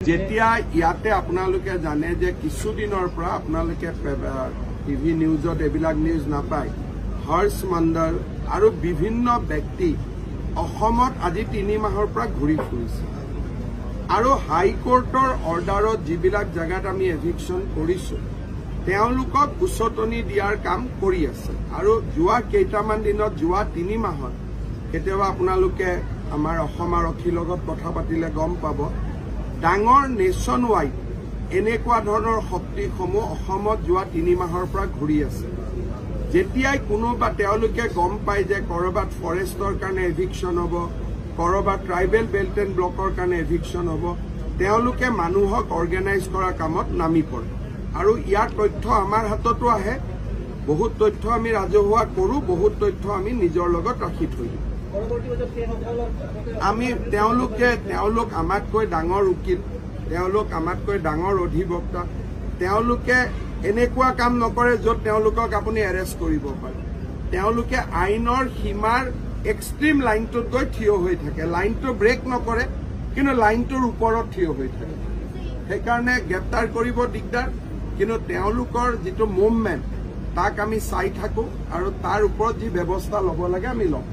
যেতিয়া ইয়াতে আপোনালোকে জানে যে কিছুদিনৰ পৰা আপোনালোকে টিভি নিউজত এইবিলাক নিউজ নাপায় হৰ্ষ মণ্ডল আৰু বিভিন্ন ব্যক্তি অসমত আজি 3 মাহৰ পৰা ঘূৰি ফুৰিছে আৰু হাইকোৰ্টৰ অৰ্ডাৰত যিবিলাক জাগাত আমি এভিকশ্যন কৰিছো তেওঁলোকক উচতনি দিয়াৰ কাম কৰি আছে আৰু যোৱা কেইটামান দিনত যোৱা 3 মাহত কেতিয়াবা আপোনালোকে আমাৰ অসম আৰক্ষীৰ লগত কথা পাতিলে গম পাব ডাঙৰ নেশ্যন ৱাইড এনেকুৱা ধৰণৰ শক্তিসমূহ অসমত যোৱা 3 মাহৰ পৰা ঘূৰি আছে যেতিয়াই কোনোবা তেওঁলোকে গম পায় যে কৰবাত ফৰেষ্টৰ কাৰণে এভিকশ্যন হ'ব কৰবাত ট্ৰাইবেল বেল্ট এণ্ড ব্লকৰ কাৰণে এভিকশ্যন হ'ব তেওঁলোকে মানুহক অৰ্গেনাইজ কৰা কামত নামি পৰে আৰু ইয়াৰ তথ্য আমাৰ হাততো আহে বহুত তথ্য আমি ৰাজহুৱা কৰোঁ বহুত তথ্য আমি নিজৰ লগত ৰাখি থৈ দিওঁ আমি তেওঁলোক আমাতকৈ ডাঙৰ উকিল তেওঁলোক আমাতকৈ ডাঙৰ অধিবক্তা তেওঁলোকে এনেকুৱা কাম নকৰে য'ত তেওঁলোকক আপুনি এৰেষ্ট কৰিব পাৰে তেওঁলোকে আইনৰ সীমাৰ এক্সট্ৰিম লাইনটোত গৈ থিয় হৈ থাকে লাইনটো ব্ৰেক নকৰে কিন্তু লাইনটোৰ ওপৰত থিয় হৈ থাকে সেইকাৰণে গ্ৰেপ্তাৰ কৰিব দিগদাৰ কিন্তু তেওঁলোকৰ যিটো মুভমেণ্ট তাক আমি চাই থাকোঁ আৰু তাৰ ওপৰত যি ব্যৱস্থা ল'ব লাগে আমি লওঁ